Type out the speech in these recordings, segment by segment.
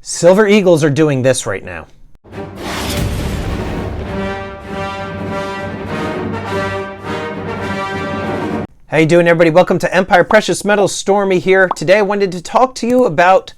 Silver Eagles are doing this right now. How you doing, everybody? Welcome to Empire Precious Metals. Stormy here. Today I wanted to talk to you about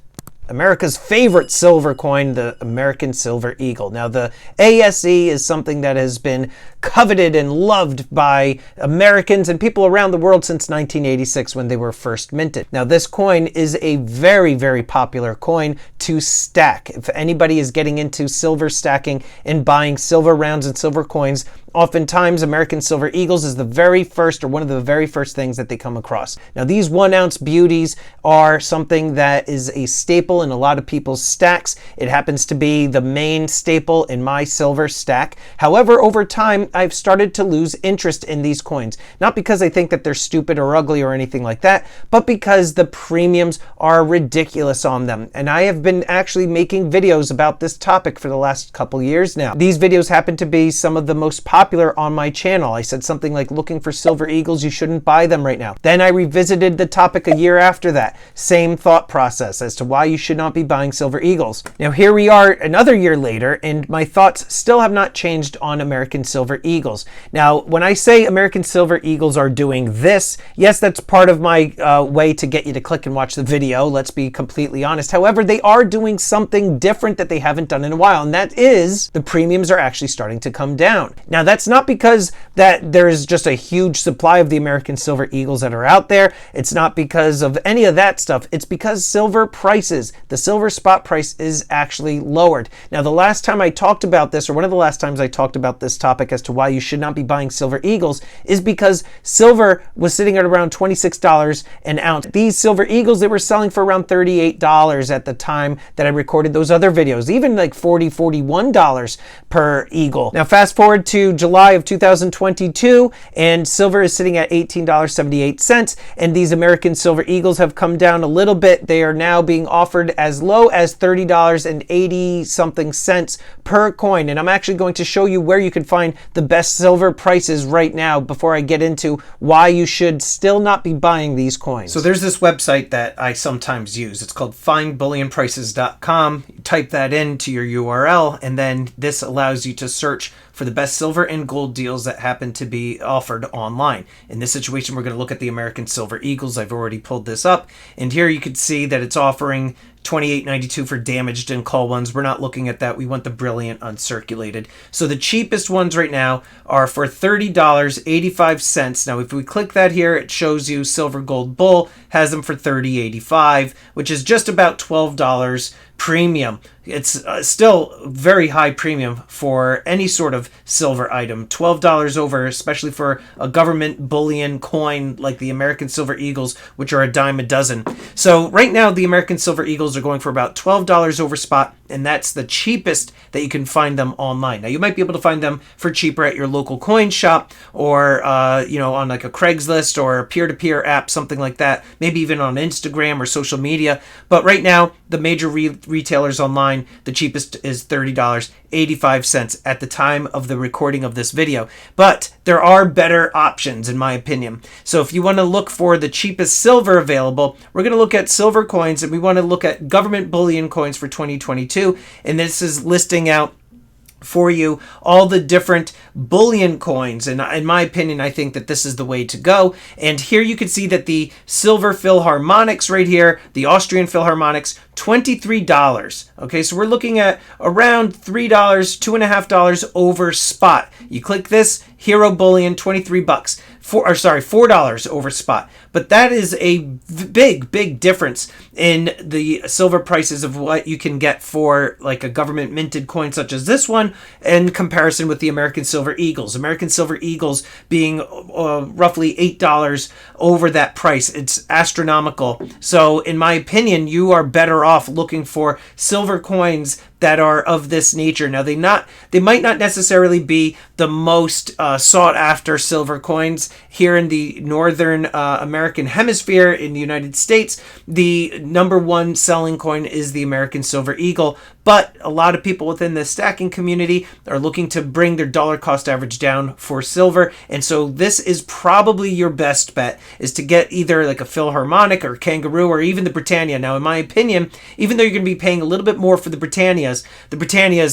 America's favorite silver coin, the American Silver Eagle. Now, the ASE is something that has been coveted and loved by Americans and people around the world since 1986 when they were first minted. Now, this coin is a very, very popular coin to stack. If anybody is getting into silver stacking and buying silver rounds and silver coins, oftentimes American Silver Eagles is the very first or one of the very first things that they come across. Now, these 1 ounce beauties are something that is a staple in a lot of people's stacks. It happens to be the main staple in my silver stack. However, over time, I've started to lose interest in these coins. Not because I think that they're stupid or ugly or anything like that, but because the premiums are ridiculous on them. And I have been actually making videos about this topic for the last couple years now. These videos happen to be some of the most popular on my channel. I said something like, looking for Silver Eagles, you shouldn't buy them right now. Then I revisited the topic a year after that. Same thought process as to why you should not be buying Silver Eagles. Now here we are another year later, and my thoughts still have not changed on American Silver Eagles. Now, when I say American Silver Eagles are doing this, yes, that's part of my way to get you to click and watch the video. Let's be completely honest. However, they are doing something different that they haven't done in a while, and that is the premiums are actually starting to come down. Now, that's not because that there is just a huge supply of the American Silver Eagles that are out there. It's not because of any of that stuff. It's because silver prices, the silver spot price is actually lowered. Now, the last time I talked about this, or one of the last times I talked about this topic as to why you should not be buying Silver Eagles, is because silver was sitting at around $26 an ounce. These Silver Eagles, they were selling for around $38 at the time that I recorded those other videos, even like $40, $41 per eagle. Now, fast forward to July of 2022, and silver is sitting at $18.78, and these American Silver Eagles have come down a little bit. They are now being offered as low as $30.80 something cents per coin, and I'm actually going to show you where you can find the best silver prices right now before I get into why you should still not be buying these coins. So there's this website that I sometimes use. It's called findbullionprices.com. You type that into your URL, and then this allows you to search for the best silver and gold deals that happen to be offered online. In this situation, we're going to look at the American Silver Eagles. I've already pulled this up, and here you can see that it's offering $28.92 for damaged and call ones. We're not looking at that. We want the brilliant uncirculated. So the cheapest ones right now are for $30.85. Now, if we click that here, it shows you Silver Gold Bull has them for $30.85, which is just about $12 premium. It's still very high premium for any sort of silver item. $12 over, especially for a government bullion coin like the American Silver Eagles, which are a dime a dozen. So right now, the American Silver Eagles are going for about $12 over spot, and that's the cheapest that you can find them online. Now, you might be able to find them for cheaper at your local coin shop, or on like a Craigslist or a peer-to-peer app, something like that. Maybe even on Instagram or social media. But right now, the major retailers online, the cheapest is $30.85 at the time of the recording of this video. But there are better options, in my opinion. So if you want to look for the cheapest silver available, we're going to look at silver coins, and we want to look at government bullion coins for 2022. And this is listing out for you all the different bullion coins, and in my opinion, I think that this is the way to go. And here you can see that the Silver Philharmonics right here, the Austrian Philharmonics, $23. Okay, so we're looking at around $3, $2.50 over spot. You click this, Hero Bullion, $23. $4 over spot. But that is a big difference in the silver prices of what you can get for like a government minted coin such as this one in comparison with the American Silver Eagles. American Silver Eagles being roughly $8 over that price. It's astronomical. So in my opinion, you are better off looking for silver coins that are of this nature. Now, they might not necessarily be the most sought after silver coins. here in the northern American hemisphere in the United States, the number one selling coin is the American Silver Eagle. But a lot of people within the stacking community are looking to bring their dollar cost average down for silver. And so this is probably your best bet, is to get either like a Philharmonic or Kangaroo or even the Britannia. Now, in my opinion, even though you're going to be paying a little bit more for the Britannias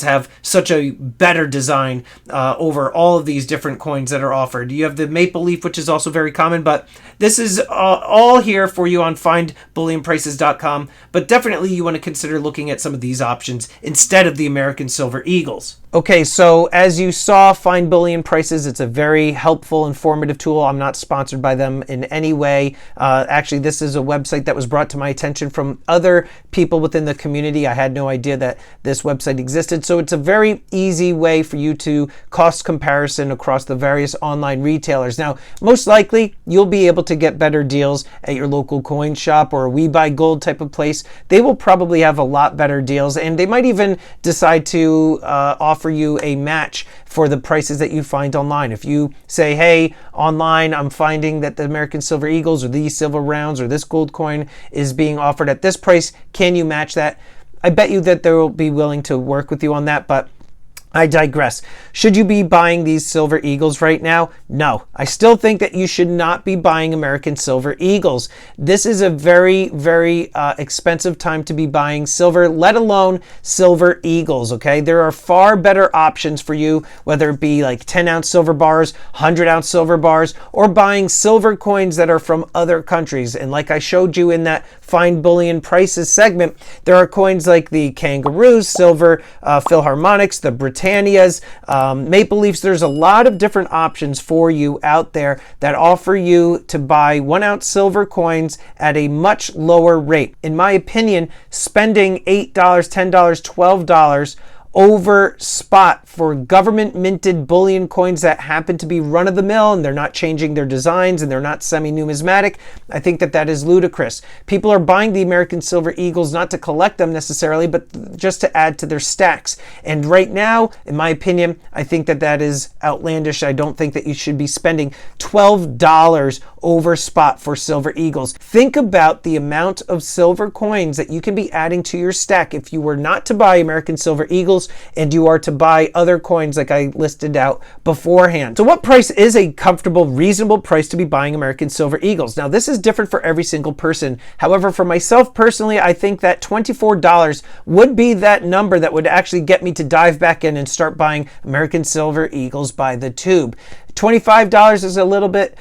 have such a better design over all of these different coins that are offered. You have the Maple Leaf, which is also very common, but this is all here for you on findbullionprices.com. But definitely you want to consider looking at some of these options instead of the American Silver Eagles. Okay, so as you saw, Find Bullion Prices, it's a very helpful, informative tool. I'm not sponsored by them in any way. Actually, this is a website that was brought to my attention from other people within the community. I had no idea that this website existed. So it's a very easy way for you to cost comparison across the various online retailers. Now, most likely, you'll be able to get better deals at your local coin shop or a We Buy Gold type of place. They will probably have a lot better deals, and they might even decide to offer you a match for the prices that you find online. If you say, hey, online, I'm finding that the American Silver Eagles or these silver rounds or this gold coin is being offered at this price, can you match that? I bet you that they will be willing to work with you on that, but I digress. Should you be buying these Silver Eagles right now? No. I still think that you should not be buying American Silver Eagles. This is a very, very expensive time to be buying silver, let alone Silver Eagles, okay? There are far better options for you, whether it be like 10-ounce silver bars, 100-ounce silver bars, or buying silver coins that are from other countries. And like I showed you in that Find Bullion Prices segment, there are coins like the Kangaroos, silver Philharmonics, the Britannias, Maple Leafs. There's a lot of different options for you out there that offer you to buy 1-ounce silver coins at a much lower rate. In my opinion, spending $8, $10, $12 over spot for government minted bullion coins that happen to be run of the mill and they're not changing their designs and they're not semi-numismatic, I think that that is ludicrous. People are buying the American Silver Eagles not to collect them necessarily, but just to add to their stacks. And right now, in my opinion, I think that that is outlandish. I don't think that you should be spending $12 over spot for Silver Eagles. Think about the amount of silver coins that you can be adding to your stack if you were not to buy American Silver Eagles and you are to buy other coins like I listed out beforehand. So what price is a comfortable, reasonable price to be buying American Silver Eagles? Now, this is different for every single person. However, for myself personally, I think that $24 would be that number that would actually get me to dive back in and start buying American Silver Eagles by the tube. $25 is a little bit,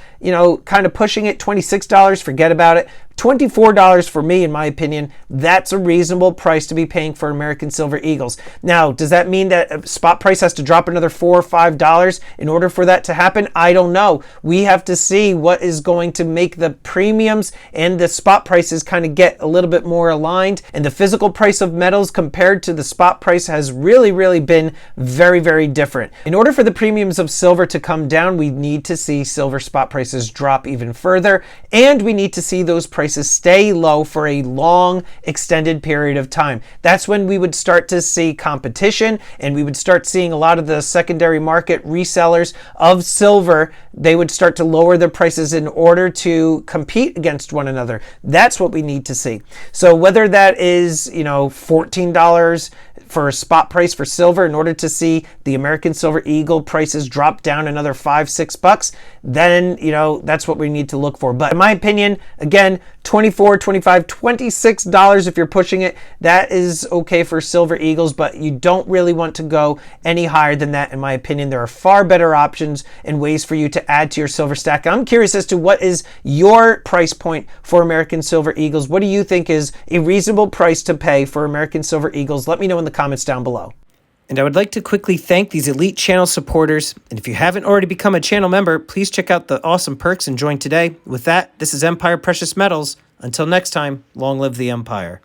kind of pushing it. $26, forget about it. $24 for me, in my opinion, that's a reasonable price to be paying for American Silver Eagles. Now, does that mean that a spot price has to drop another $4 or $5 in order for that to happen? I don't know. We have to see what is going to make the premiums and the spot prices kind of get a little bit more aligned. And the physical price of metals compared to the spot price has really, really been very, very different. In order for the premiums of silver to come down, we need to see silver spot prices drop even further, and we need to see those prices stay low for a long extended period of time. That's when we would start to see competition, and we would start seeing a lot of the secondary market resellers of silver. They would start to lower their prices in order to compete against one another. That's what we need to see. So whether that is, $14 for a spot price for silver in order to see the American Silver Eagle prices drop down another $5-6, then that's what we need to look for. But in my opinion, again, $24, $25, $26 if you're pushing it, that is okay for Silver Eagles, but you don't really want to go any higher than that. In my opinion, there are far better options and ways for you to add to your silver stack. I'm curious as to what is your price point for American Silver Eagles. What do you think is a reasonable price to pay for American Silver Eagles? Let me know in the comments down below. And I would like to quickly thank these elite channel supporters. And if you haven't already become a channel member, please check out the awesome perks and join today. With that, this is Empire Precious Metals. Until next time, long live the Empire.